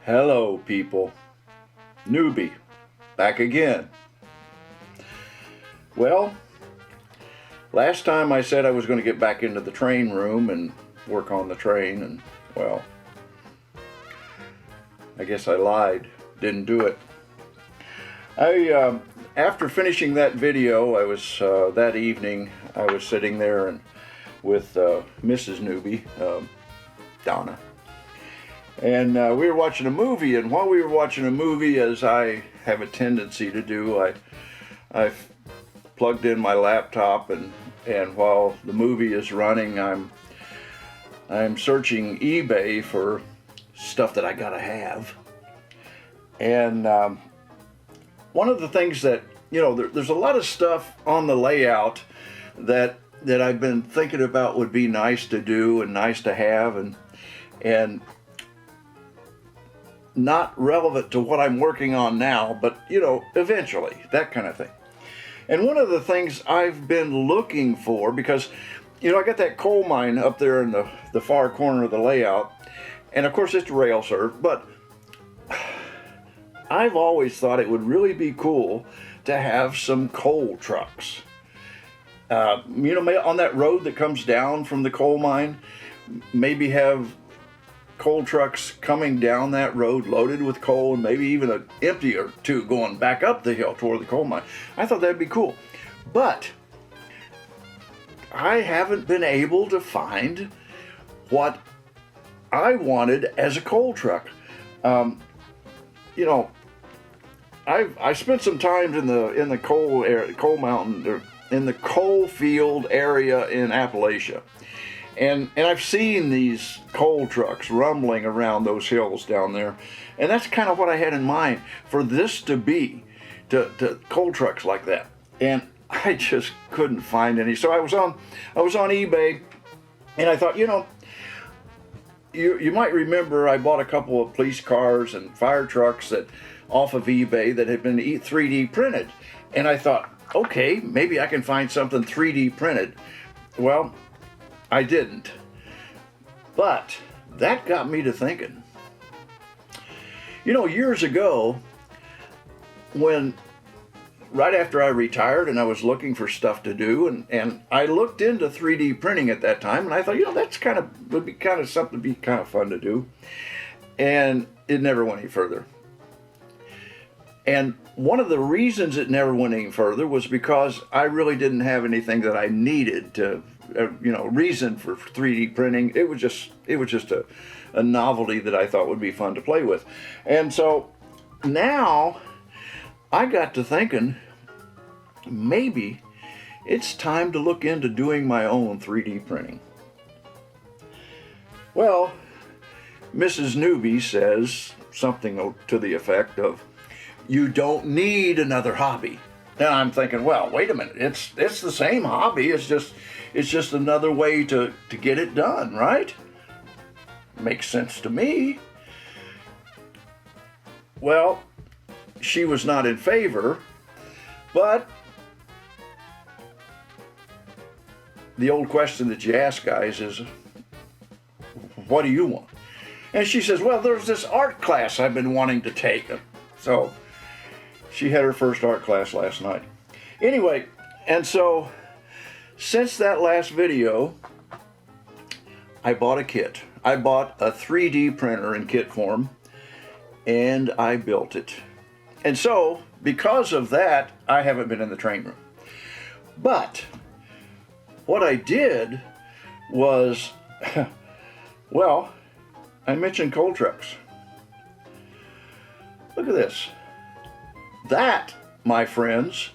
Hello, people. Newbie, back again. Well, last time I said I was going to get back into the train room and work on the train, and well, I guess I lied. Didn't do it. After finishing that video, that evening, I was sitting there and with Mrs. Newbie, Donna. And we were watching a movie, and while we were watching a movie, as I have a tendency to do, I plugged in my laptop, and while the movie is running, I'm searching eBay for stuff that I gotta have. And one of the things that, there's a lot of stuff on the layout that I've been thinking about would be nice to do and nice to have, and not relevant to what I'm working on now, but eventually, that kind of thing. And one of the things I've been looking for, because I got that coal mine up there in the far corner of the layout, and of course it's rail served, but I've always thought it would really be cool to have some coal trucks. On that road that comes down from the coal mine, maybe have coal trucks coming down that road loaded with coal, and maybe even an empty or two going back up the hill toward the coal mine. I thought that'd be cool. But I haven't been able to find what I wanted as a coal truck. I spent some time in the coal area, coal mountain, or in the coal field area in Appalachia. And I've seen these coal trucks rumbling around those hills down there. And that's kind of what I had in mind for this to be, to coal trucks like that. And I just couldn't find any. So I was on eBay, and I thought, you might remember I bought a couple of police cars and fire trucks off of eBay that had been 3D printed. And I thought, okay, maybe I can find something 3D printed. Well, I didn't. But that got me to thinking. Years ago, right after I retired and I was looking for stuff to do, and I looked into 3D printing at that time, and I thought, would be kind of something to be kind of fun to do. And it never went any further. And one of the reasons it never went any further was because I really didn't have anything that I needed to, reason for 3D printing. It was just a novelty that I thought would be fun to play with. And so now I got to thinking, maybe it's time to look into doing my own 3D printing. Well, Mrs. Newbie says something to the effect of, you don't need another hobby. And I'm thinking, well, wait a minute, it's the same hobby, it's just another way to get it done, right? Makes sense to me. Well, she was not in favor, but the old question that you ask guys is, what do you want? And she says, well, there's this art class I've been wanting to take. So she had her first art class last night. Anyway, and so since that last video, I bought a kit. I bought a 3D printer in kit form, and I built it. And so, because of that, I haven't been in the train room. But what I did was, well, I mentioned coal trucks. Look at this. That, my friends,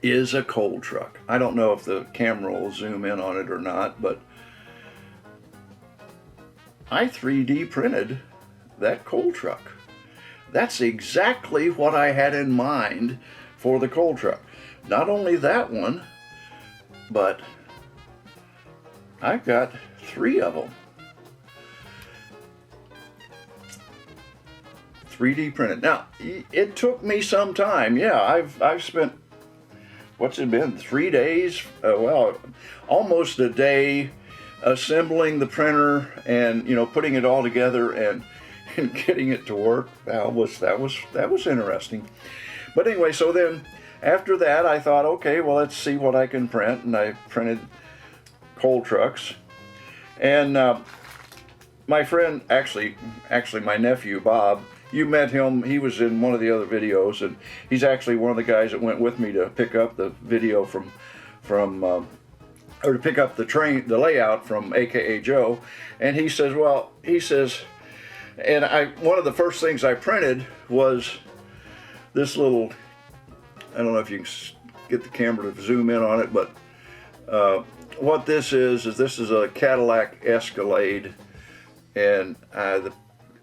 is a coal truck. I don't know if the camera will zoom in on it or not, but I 3D printed that coal truck. That's exactly what I had in mind for the coal truck. Not only that one, but I've got 3 of them. 3D printed. Now, it took me some time. Yeah, I've spent, what's it been, 3 days? Almost a day assembling the printer and, putting it all together and and getting it to work. That was interesting. But anyway, so then after that, I thought, okay, well, let's see what I can print, and I printed coal trucks. And my friend, actually my nephew Bob, you met him. He was in one of the other videos, and he's actually one of the guys that went with me to pick up the video or to pick up the layout from AKA Joe. And he says, one of the first things I printed was this little, I don't know if you can get the camera to zoom in on it, but what this is this is a Cadillac Escalade, and the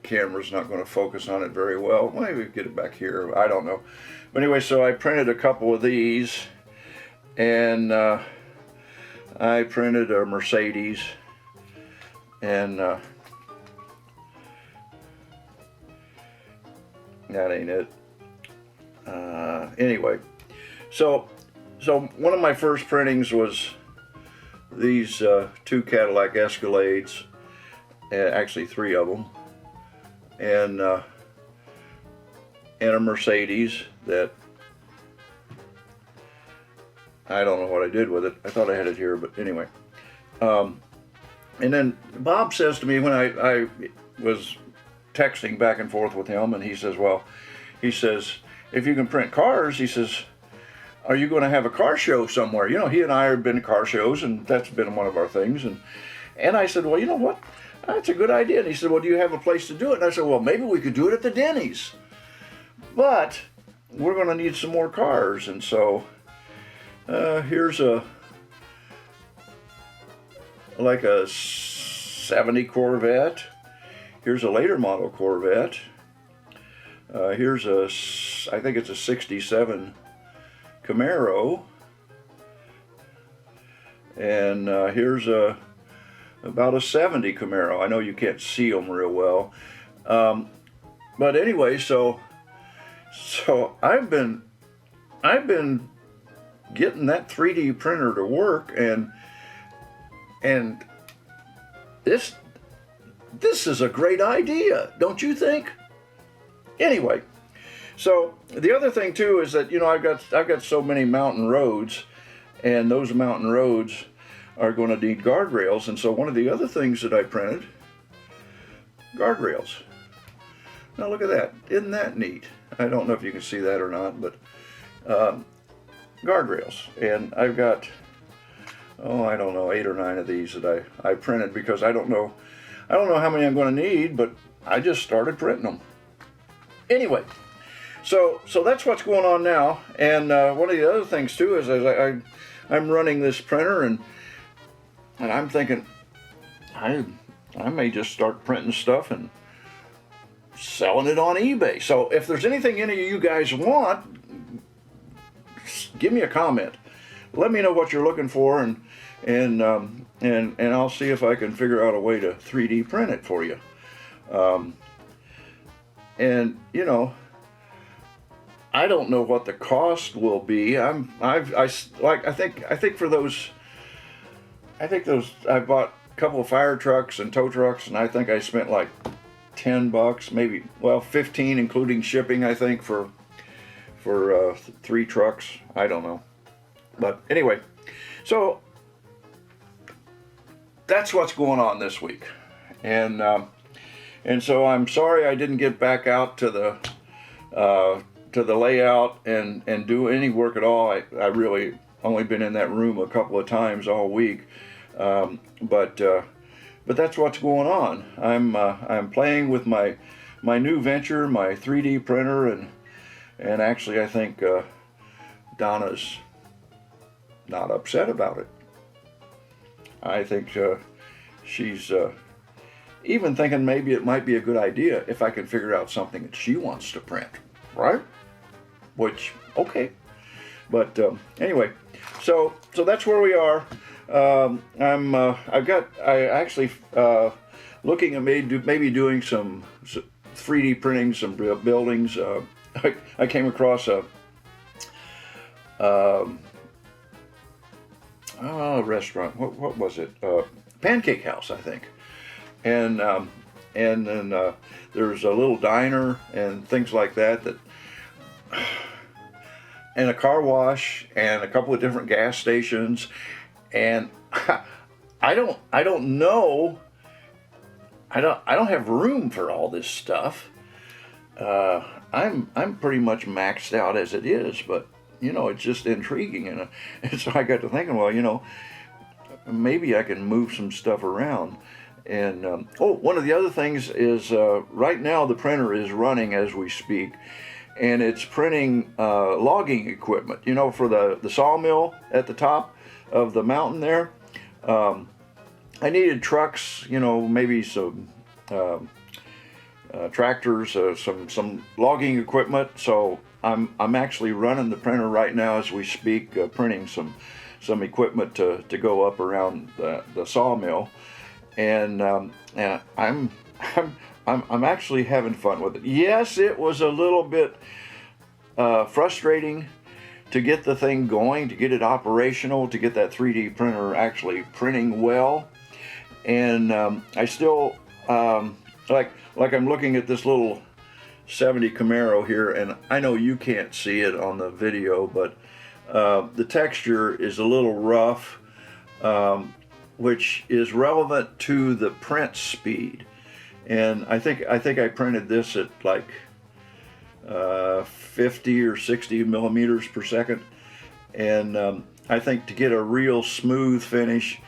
camera's not going to focus on it very well. Maybe get it back here, I don't know. But anyway, so I printed a couple of these, and I printed a Mercedes, and that ain't it. Anyway, so one of my first printings was these two Cadillac Escalades, actually three of them, and a Mercedes that I don't know what I did with it. I thought I had it here, but anyway. And then Bob says to me when I was texting back and forth with him, and he says, if you can print cars, he says, are you going to have a car show somewhere? You know, he and I have been to car shows, and that's been one of our things. And I said, well, you know what? That's a good idea. And he said, well, do you have a place to do it? And I said, well, maybe we could do it at the Denny's. But we're going to need some more cars. And so here's like a 70 Corvette. Here's a later model Corvette. Here's I think it's a 67 Camaro. And here's about a 70 Camaro. I know you can't see them real well. But anyway, so I've been getting that 3D printer to work, and this is a great idea, don't you think? Anyway, so the other thing too is that, you know, I've got so many mountain roads, and those mountain roads are going to need guardrails, and so one of the other things that I printed, guardrails. Now look at that, isn't that neat? I don't know if you can see that or not, but guardrails. And I've got, I don't know, 8 or 9 of these that I printed, because I don't know how many I'm going to need, but I just started printing them. Anyway, so that's what's going on now. And one of the other things too is I'm running this printer, and I'm thinking I may just start printing stuff and selling it on eBay. So if there's anything any of you guys want, give me a comment. Let me know what you're looking for, and I'll see if I can figure out a way to 3D print it for you. And you know, I don't know what the cost will be. I think for those, I bought a couple of fire trucks and tow trucks, and I think I spent like $10, maybe, well, 15 including shipping, I think, for 3 trucks. I don't know. But anyway, so that's what's going on this week. And so I'm sorry I didn't get back out to the layout and do any work at all. I really only been in that room a couple of times all week. But that's what's going on. I'm playing with my new venture, my 3D printer, and actually I think Donna's not upset about it. I think she's even thinking maybe it might be a good idea if I can figure out something that she wants to print, right? Which, okay. But anyway, so that's where we are. I actually looking at maybe doing some 3D printing, some buildings. I came across a restaurant. What was it? Pancake House, I think. And and then there's a little diner and things like that, and a car wash and a couple of different gas stations, and I don't know. I don't have room for all this stuff. I'm pretty much maxed out as it is, but you know, it's just intriguing, and so I got to thinking, well, you know, maybe I can move some stuff around. And one of the other things is right now the printer is running as we speak, and it's printing logging equipment, you know, for the sawmill at the top of the mountain there. I needed trucks, you know, maybe some tractors, some logging equipment. So I'm actually running the printer right now as we speak, printing some equipment to go up around the sawmill, and I'm actually having fun with it. Yes, it was a little bit frustrating to get the thing going, to get it operational, to get that 3D printer actually printing well. And I still like I'm looking at this little 70 Camaro here, and I know you can't see it on the video, but the texture is a little rough, which is relevant to the print speed. And I think I printed this at like 50 or 60 millimeters per second, and I think to get a real smooth finish,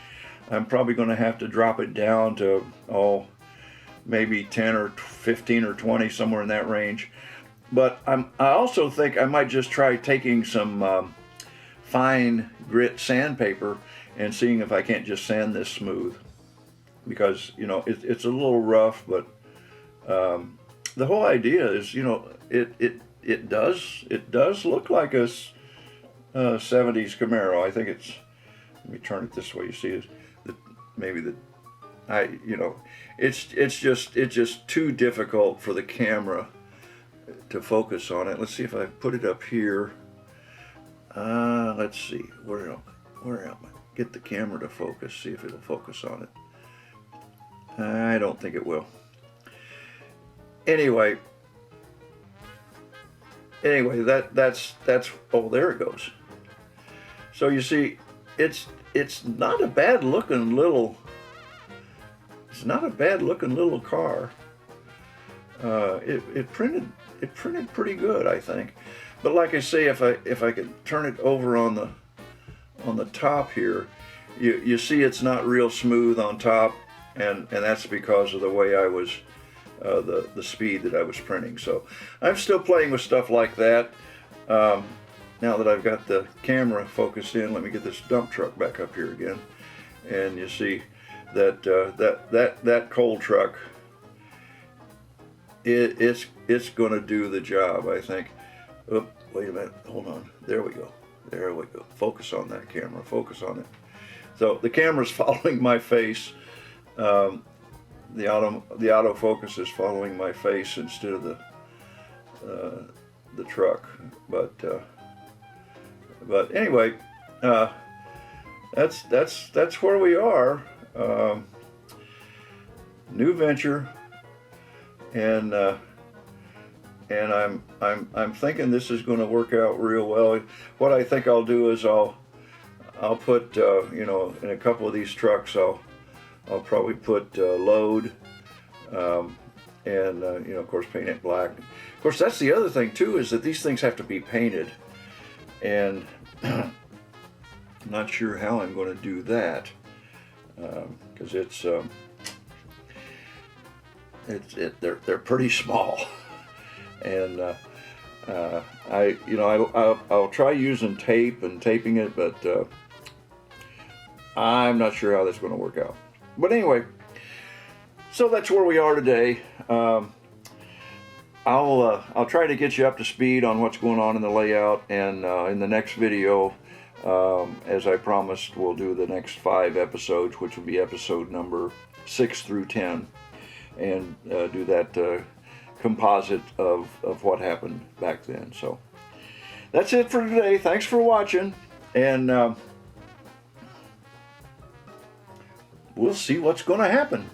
I'm probably going to have to drop it down to maybe 10 or 15 or 20, somewhere in that range. But I also think I might just try taking some fine grit sandpaper and seeing if I can't just sand this smooth, because you know it's a little rough, but the whole idea is, you know, it does look like a 70s Camaro. I think it's, let me turn it this way, you see it, it's just too difficult for the camera to focus on it. Let's see if I put it up here. Let's see, where am I? Get the camera to focus, see if it'll focus on it. I don't think it will. Anyway, that's oh, there it goes. So you see, it's not a bad looking little car. It printed pretty good, I think. But like I say, if I could turn it over on the top here, you see it's not real smooth on top, and that's because of the way I was the speed that I was printing. So I'm still playing with stuff like that. Now that I've got the camera focused in, let me get this dump truck back up here again, and you see that that coal truck, it's going to do the job, I think. Oh, wait a minute, hold on. There we go. Focus on that camera. Focus on it. So the camera's following my face. The autofocus is following my face instead of the truck. But anyway, that's where we are. New venture, and I'm thinking this is going to work out real well. What I think I'll do is I'll put you know, in a couple of these trucks I'll probably put load, and you know, of course, paint it black. Of course, that's the other thing too, is that these things have to be painted, and I'm not sure how I'm going to do that, because they're pretty small, and I'll try using tape and taping it, but I'm not sure how that's going to work out. But anyway, so that's where we are today. I'll try to get you up to speed on what's going on in the layout, and in the next video, as I promised, we'll do the next 5 episodes, which will be episode number 6 through 10, and do that composite of what happened back then. So that's it for today. Thanks for watching, and we'll see what's going to happen.